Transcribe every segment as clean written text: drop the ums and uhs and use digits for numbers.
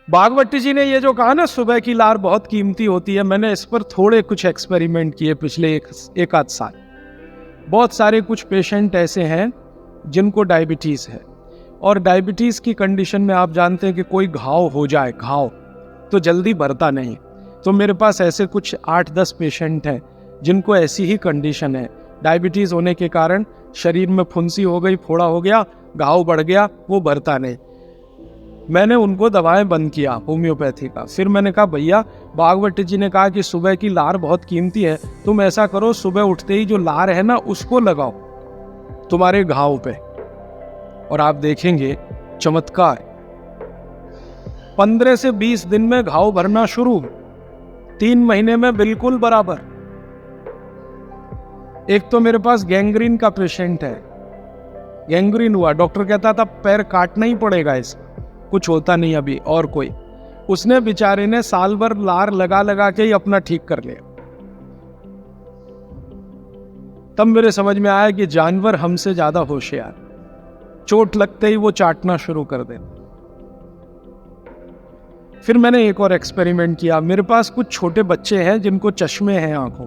भागवती जी ने ये जो कहा ना सुबह की लार बहुत कीमती होती है, मैंने इस पर थोड़े कुछ एक्सपेरिमेंट किए पिछले एक आध साल। बहुत सारे कुछ पेशेंट ऐसे हैं जिनको डायबिटीज है, और डायबिटीज की कंडीशन में आप जानते हैं कि कोई घाव हो जाए, घाव तो जल्दी भरता नहीं। तो मेरे पास ऐसे कुछ 8-10 पेशेंट हैं जिनको ऐसी ही कंडीशन है। डायबिटीज होने के कारण शरीर में फुंसी हो गई, फोड़ा हो गया, घाव बढ़ गया, वो भरता नहीं। मैंने उनको दवाएं बंद किया होम्योपैथी का। फिर मैंने कहा भैया, भागवती जी ने कहा कि सुबह की लार बहुत कीमती है, तुम ऐसा करो सुबह उठते ही जो लार है ना उसको लगाओ तुम्हारे घाव पे, और आप देखेंगे चमत्कार। 15 से 20 दिन में घाव भरना शुरू, 3 महीने में बिल्कुल बराबर। एक तो मेरे पास गैंग्रीन का पेशेंट है, गैंग्रीन हुआ, डॉक्टर कहता था पैर काटना ही पड़ेगा, इसका कुछ होता नहीं अभी और कोई। उसने बेचारे ने साल भर लार लगा लगा के ही अपना ठीक कर लिया। तब मेरे समझ में आया कि जानवर हमसे ज्यादा होशियार, चोट लगते ही वो चाटना शुरू कर दे। फिर मैंने एक और एक्सपेरिमेंट किया। मेरे पास कुछ छोटे बच्चे हैं जिनको चश्मे हैं आंखों।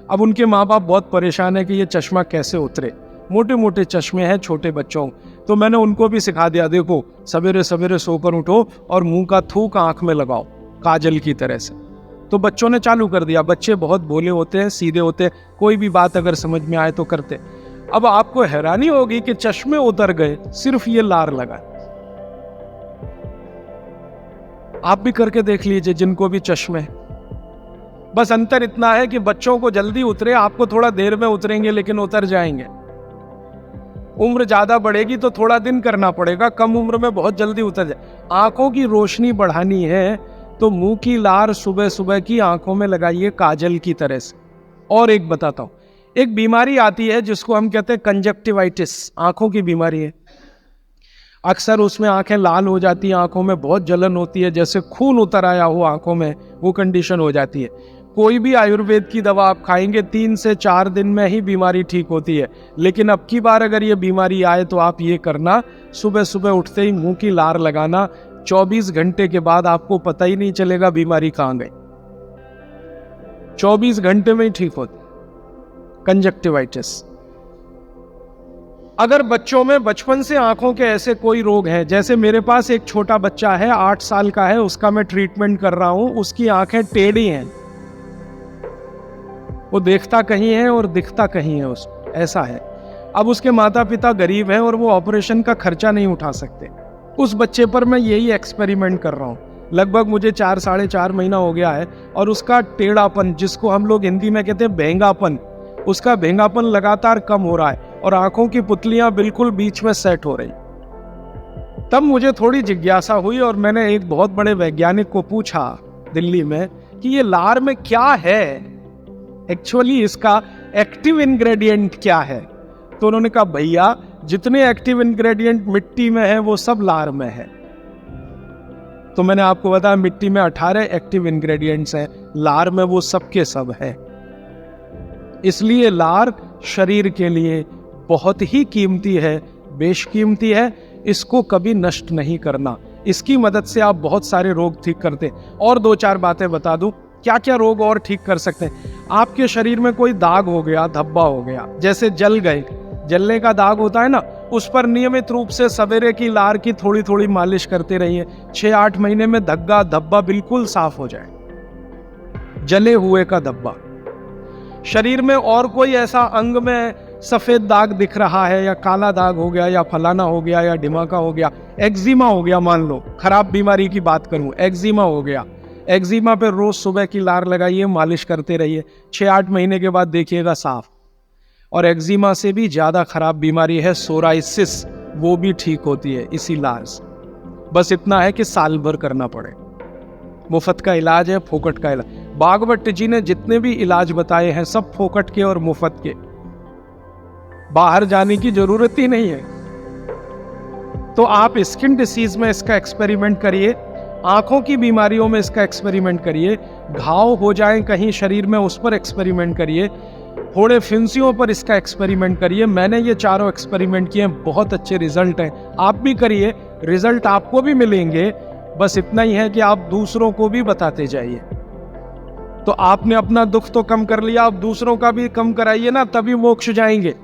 अब उनके माँ बाप बहुत परेशान है कि ये चश्मा कैसे उतरे, मोटे मोटे चश्मे हैं छोटे बच्चों। तो मैंने उनको भी सिखा दिया, देखो सवेरे सवेरे सोकर उठो और मुंह का थूक आंख में लगाओ काजल की तरह से। तो बच्चों ने चालू कर दिया। बच्चे बहुत भोले होते हैं, सीधे होते हैं, कोई भी बात अगर समझ में आए तो करते। अब आपको हैरानी होगी कि चश्मे उतर गए, सिर्फ ये लार लगा। आप भी करके देख लीजिए जिनको भी चश्मे। बस अंतर इतना है कि बच्चों को जल्दी उतरे, आपको थोड़ा देर में उतरेंगे लेकिन उतर जाएंगे। उम्र ज्यादा बढ़ेगी तो थोड़ा दिन करना पड़ेगा, कम उम्र में बहुत जल्दी उतर जाए। आंखों की रोशनी बढ़ानी है तो मुंह की लार सुबह सुबह की आंखों में लगाइए काजल की तरह से। और एक बताता हूं, एक बीमारी आती है जिसको हम कहते हैं कंजक्टिवाइटिस, आंखों की बीमारी है। अक्सर उसमें आंखें लाल हो जाती हैं, आंखों में बहुत जलन होती है, जैसे खून उतर आया हो आंखों में, वो कंडीशन हो जाती है। कोई भी आयुर्वेद की दवा आप खाएंगे 3 से 4 दिन में ही बीमारी ठीक होती है। लेकिन अब की बार अगर ये बीमारी आए तो आप ये करना, सुबह सुबह उठते ही मुंह की लार लगाना, 24 घंटे के बाद आपको पता ही नहीं चलेगा बीमारी कहां गई। 24 घंटे में ही ठीक होती कंजक्टिवाइटिस। अगर बच्चों में बचपन से आंखों के ऐसे कोई रोग हैं, जैसे मेरे पास एक छोटा बच्चा है 8 साल का है, उसका मैं ट्रीटमेंट कर रहा हूं, उसकी आंखें टेढ़ी हैं, वो देखता कहीं है और दिखता कहीं है, उसको ऐसा है। अब उसके माता पिता गरीब हैं और वो ऑपरेशन का खर्चा नहीं उठा सकते। उस बच्चे पर मैं यही एक्सपेरिमेंट कर रहा हूँ। लगभग मुझे 4-4.5 महीना हो गया है, और उसका टेढ़ापन, जिसको हम लोग हिंदी में कहते हैं भेंगापन, उसका भेंगापन लगातार कम हो रहा है और आंखों की पुतलियां बिल्कुल बीच में सेट हो रही। तब मुझे थोड़ी जिज्ञासा हुई और मैंने एक बहुत बड़े वैज्ञानिक को पूछा दिल्ली में कि ये लार में क्या है, एक्चुअली इसका एक्टिव इंग्रेडिएंट क्या है। तो उन्होंने कहा भैया, जितने एक्टिव इंग्रेडिएंट मिट्टी में है वो सब लार में है। तो मैंने आपको बताया मिट्टी में 18 एक्टिव इंग्रेडिएंट्स हैं, लार में वो सब के सब है। इसलिए लार शरीर के लिए बहुत ही कीमती है, बेशकीमती है। इसको कभी नष्ट नहीं करना। इसकी मदद से आप बहुत सारे रोग ठीक करते। और 2-4 बातें बता दूं क्या क्या रोग और ठीक कर सकते हैं। आपके शरीर में कोई दाग हो गया, धब्बा हो गया, जैसे जल गए, जलने का दाग होता है ना, उस पर नियमित रूप से सवेरे की लार की थोड़ी थोड़ी मालिश करते रहिए। 6-8 महीने में धग्गा धब्बा बिल्कुल साफ हो जाए, जले हुए का धब्बा। शरीर में और कोई ऐसा अंग में सफेद दाग दिख रहा है, या काला दाग हो गया, या फलाना हो गया, या ढिमाका हो गया, एक्जिमा हो गया, मान लो खराब बीमारी की बात करूं, एक्जिमा हो गया, एक्जिमा पे रोज सुबह की लार लगाइए, मालिश करते रहिए, 6-8 महीने के बाद देखिएगा साफ। और एक्जिमा से भी ज्यादा खराब बीमारी है सोराइसिस, वो भी ठीक होती है इसी लार से। बस इतना है कि साल भर करना पड़े। मुफ्त का इलाज है, फोकट का इलाज। भागवत जी ने जितने भी इलाज बताए हैं सब फोकट के और मुफ्त के, बाहर जाने की जरूरत ही नहीं है। तो आप स्किन डिसीज में इसका एक्सपेरिमेंट करिए, आंखों की बीमारियों में इसका एक्सपेरिमेंट करिए, घाव हो जाएं कहीं शरीर में उस पर एक्सपेरिमेंट करिए, फोड़े फिंसियों पर इसका एक्सपेरिमेंट करिए। मैंने ये चारों एक्सपेरिमेंट किए हैं, बहुत अच्छे रिजल्ट हैं। आप भी करिए, रिजल्ट आपको भी मिलेंगे। बस इतना ही है कि आप दूसरों को भी बताते जाइए। तो आपने अपना दुख तो कम कर लिया, आप दूसरों का भी कम कराइए ना, तभी मोक्ष जाएंगे।